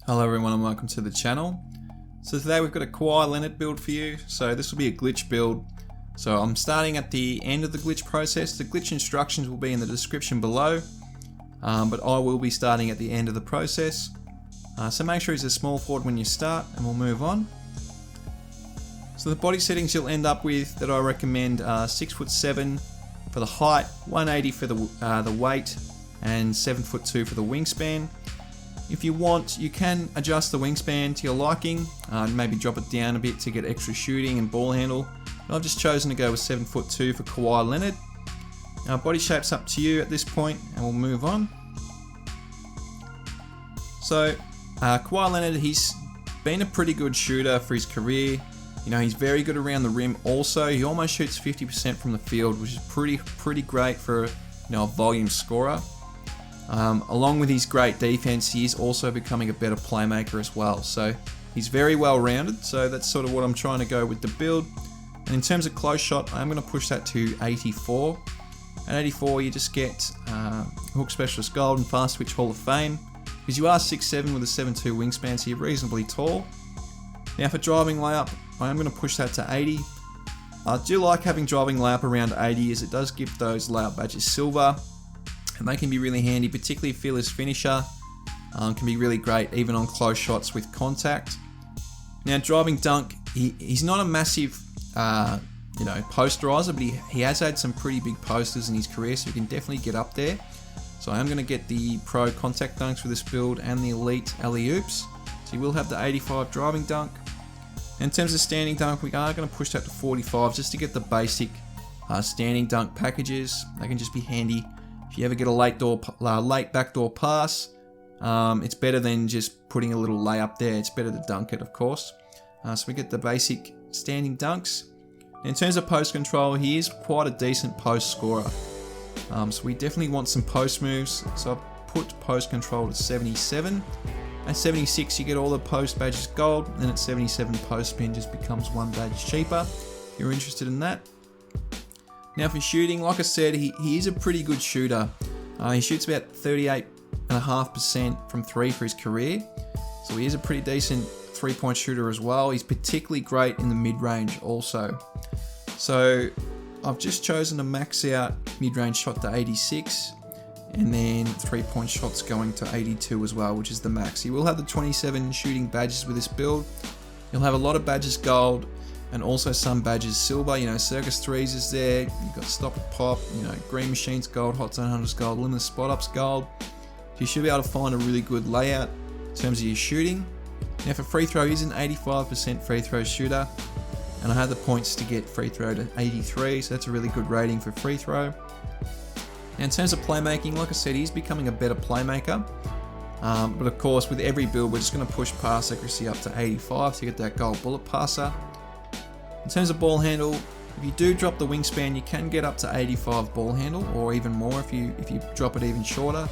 Hello everyone and welcome to the channel. So today we've got a Kawhi Leonard build for you. So this will be a glitch build. So I'm starting at the end of the glitch process. The glitch instructions will be in the description below. But I will be starting at the end of the process. So make sure he's a small forward when you start and we'll move on. So the body settings you'll end up with that I recommend are 6'7" for the height, 180 for the weight, and 7'2" for the wingspan. If you want, you can adjust the wingspan to your liking, maybe drop it down a bit to get extra shooting and ball handle. But I've just chosen to go with 7'2" for Kawhi Leonard. Now body shape's up to you at this point and we'll move on. So Kawhi Leonard, he's been a pretty good shooter for his career. You know, he's very good around the rim also. He almost shoots 50% from the field, which is pretty great for, you know, a volume scorer. Along with his great defense, he is also becoming a better playmaker as well. So he's very well rounded. So that's sort of what I'm trying to go with the build. And in terms of close shot, I'm going to push that to 84. At 84, you just get Hook Specialist Gold and Fast Twitch Hall of Fame. Because you are 6'7" with a 7'2" wingspan, so you're reasonably tall. Now for driving layup, I am going to push that to 80. I do like having driving layup around 80 as it does give those layup badges silver. And they can be really handy, particularly fearless finisher. Can be really great even on close shots with contact. Now driving dunk, he's not a massive posterizer, but he has had some pretty big posters in his career, so he can definitely get up there. So I am going to get the pro contact dunks for this build and the elite alley-oops. So you will have the 85 driving dunk. In terms of standing dunk, we are going to push that to 45 just to get the basic standing dunk packages. They can just be handy. If you ever get a late backdoor pass, it's better than just putting a little layup there. It's better to dunk it, of course. So we get the basic standing dunks. In terms of post control, he is quite a decent post scorer. So we definitely want some post moves. So I've put post control to 77. At 76, you get all the post badges gold. And at 77, post spin just becomes one badge cheaper. If you're interested in that. Now for shooting, like I said, he is a pretty good shooter. He shoots about 38.5% from 3 for his career. So he is a pretty decent 3-point shooter as well. He's particularly great in the mid-range also. So I've just chosen to max out mid-range shot to 86. And then 3-point shots going to 82 as well, which is the max. You will have the 27 shooting badges with this build. You'll have a lot of badges gold and also some badges silver. You know, Circus 3s is there. You've got Stop and Pop, you know, Green Machines gold, Hot Zone Hunters gold, Limited Spot Ups gold. So you should be able to find a really good layout in terms of your shooting. Now for free throw, he's an 85% free throw shooter. And I had the points to get free throw to 83, so that's a really good rating for free throw. Now in terms of playmaking, like I said, he's becoming a better playmaker. But of course, with every build, we're just going to push pass accuracy up to 85 to get that gold bullet passer. In terms of ball handle, if you do drop the wingspan, you can get up to 85 ball handle, or even more if you drop it even shorter.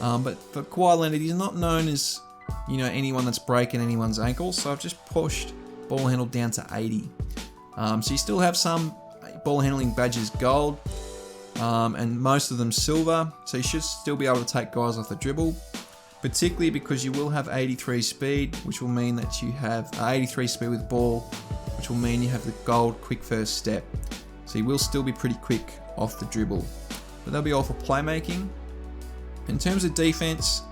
But for Kawhi Leonard, he's not known as, you know, anyone that's breaking anyone's ankles, so I've just pushed ball handle down to 80. So you still have some ball handling badges gold. And most of them silver, so you should still be able to take guys off the dribble, particularly because you will have 83 speed, which will mean that you have 83 speed with ball, which will mean you have the gold quick first step, so you will still be pretty quick off the dribble. But that'll be all for playmaking. In terms of defense,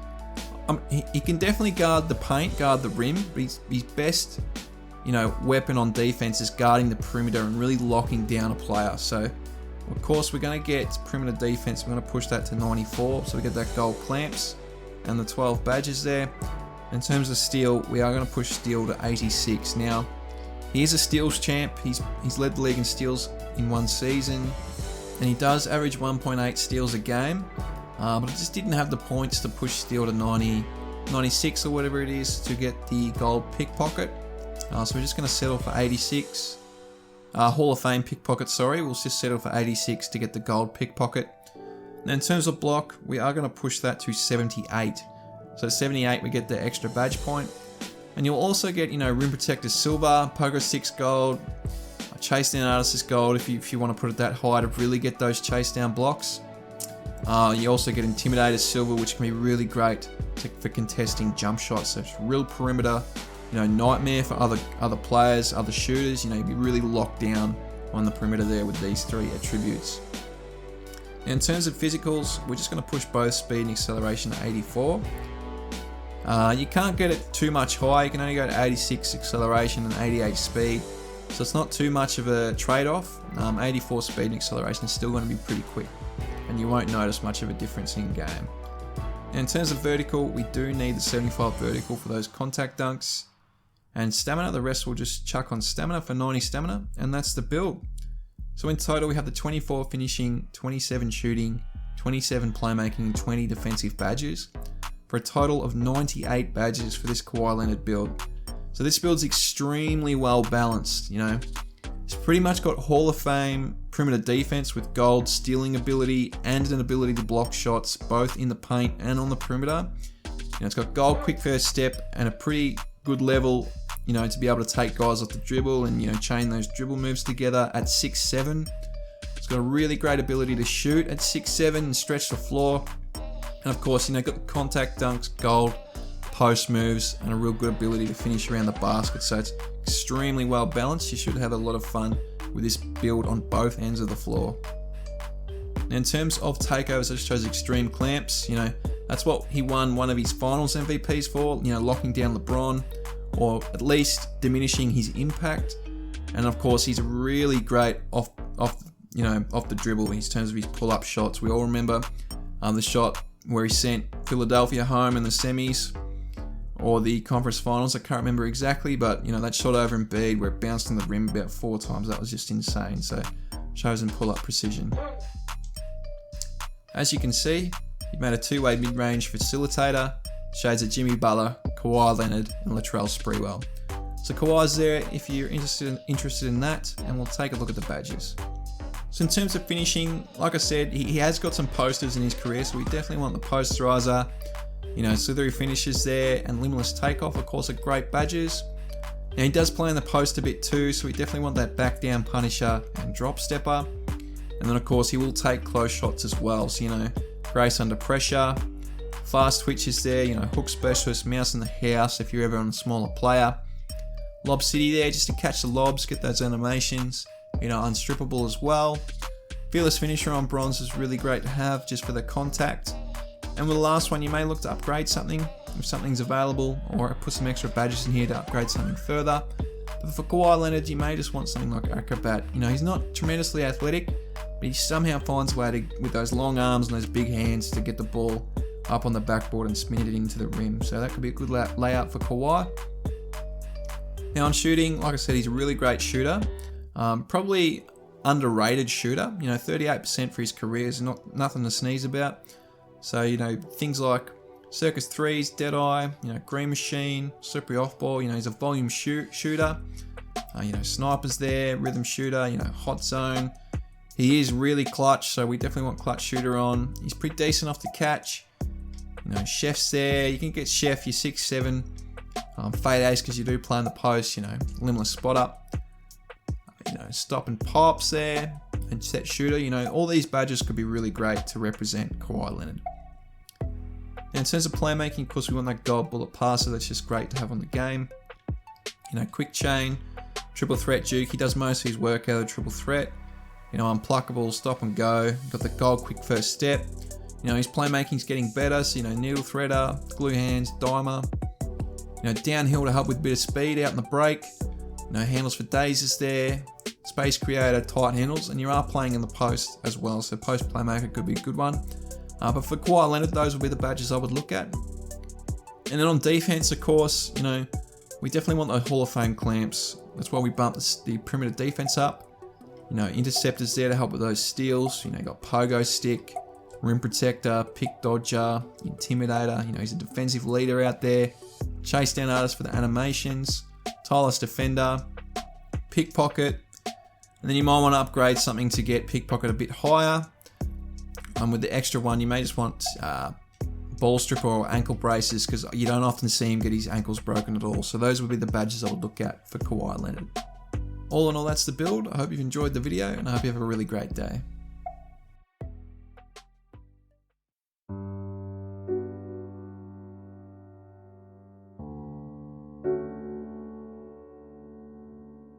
he can definitely guard the paint, guard the rim, but his best, you know, weapon on defense is guarding the perimeter and really locking down a player. So of course, we're going to get perimeter defense. We're going to push that to 94, so we get that gold clamps and the 12 badges there. In terms of steal, we are going to push steal to 86. Now, he is a steals champ. He's led the league in steals in one season, and he does average 1.8 steals a game. But I just didn't have the points to push steal to 90, 96 or whatever it is to get the gold pickpocket. So we're just going to settle for 86. Hall of Fame pickpocket, sorry. We'll just settle for 86 to get the gold pickpocket. Now in terms of block, we are going to push that to 78. So at 78, we get the extra badge point. And you'll also get, you know, rim protector silver, pogo 6 gold, chase down artist is gold if you want to put it that high to really get those chase down blocks. You also get Intimidator Silver, which can be really great for contesting jump shots. So it's real perimeter, nightmare for other players, other shooters. You'd be really locked down on the perimeter there with these 3 attributes. Now, in terms of physicals, we're just going to push both speed and acceleration to 84. You can't get it too much high. You can only go to 86 acceleration and 88 speed. So it's not too much of a trade-off. 84 speed and acceleration is still going to be pretty quick, and you won't notice much of a difference in game. Now, in terms of vertical, we do need the 75 vertical for those contact dunks. And stamina, the rest will just chuck on stamina for 90 stamina, and that's the build. So in total, we have the 24 finishing, 27 shooting, 27 playmaking, and 20 defensive badges, for a total of 98 badges for this Kawhi Leonard build. So this build's extremely well balanced, It's pretty much got Hall of Fame perimeter defense with gold stealing ability and an ability to block shots both in the paint and on the perimeter. It's got gold quick first step and a pretty good level, to be able to take guys off the dribble and, chain those dribble moves together at 6'7". It's got a really great ability to shoot at 6'7" and stretch the floor. And of course, got the contact dunks, gold, post moves, and a real good ability to finish around the basket. So it's extremely well balanced. You should have a lot of fun with this build on both ends of the floor. Now, in terms of takeovers, I just chose extreme clamps. That's what he won one of his finals MVPs for, locking down LeBron, or at least diminishing his impact. And of course, he's really great off the dribble in terms of his pull-up shots. We all remember the shot where he sent Philadelphia home in the semis or the conference finals. I can't remember exactly, but that shot over Embiid where it bounced on the rim about 4 times. That was just insane. So shows him pull-up precision. As you can see, he made a 2-way mid-range facilitator. Shades of Jimmy Butler, Kawhi Leonard, and Latrell Sprewell. So Kawhi's there if you're interested in that, and we'll take a look at the badges. So in terms of finishing, like I said, he has got some posters in his career, so we definitely want the posterizer. Slithery finishes there, and Limitless Takeoff, of course, are great badges. Now, he does play in the post a bit too, so we definitely want that back down punisher and drop stepper. And then, of course, he will take close shots as well. So, grace under pressure, fast twitches there, hook specialist, mouse in the house if you're ever on a smaller player. Lob City there just to catch the lobs, get those animations. Unstrippable as well. Fearless finisher on bronze is really great to have just for the contact. And with the last one, you may look to upgrade something if something's available, or put some extra badges in here to upgrade something further. But for Kawhi Leonard, you may just want something like Acrobat. He's not tremendously athletic, but he somehow finds a way to, with those long arms and those big hands, to get the ball up on the backboard and spin it into the rim. So that could be a good layout for Kawhi. Now on shooting, like I said, he's a really great shooter. Probably underrated shooter. 38% for his career is nothing to sneeze about. So, things like circus threes, Deadeye, Green Machine, slippery off ball, he's a volume shooter. Snipers there, rhythm shooter, hot zone. He is really clutch, so we definitely want clutch shooter on. He's pretty decent off the catch. Chef's there. You can get Chef, you're 6'7". Fade ace because you do play in the post, limitless spot up. Stop and pops there, and set shooter. All these badges could be really great to represent Kawhi Leonard. Now, in terms of playmaking, of course, we want that gold bullet passer. That's just great to have on the game. Quick chain, triple threat Duke. He does most of his work out of triple threat. Unpluckable, stop and go. Got the gold quick first step. His playmaking's getting better. So, needle threader, glue hands, dimer. Downhill to help with a bit of speed out in the break. Handles for days is there. Space creator, tight handles, and you are playing in the post as well, so post playmaker could be a good one. But for Kawhi Leonard, those would be the badges I would look at. And then on defense, of course, we definitely want those Hall of Fame clamps. That's why we bumped the perimeter defense up. Interceptors there to help with those steals. You got pogo stick, rim protector, pick dodger, intimidator. He's a defensive leader out there. Chase down artist for the animations. Tireless defender, pickpocket, and then you might want to upgrade something to get pickpocket a bit higher. With the extra one, you may just want ball stripper or ankle braces, because you don't often see him get his ankles broken at all. So those would be the badges I would look at for Kawhi Leonard. All in all, that's the build. I hope you've enjoyed the video, and I hope you have a really great day.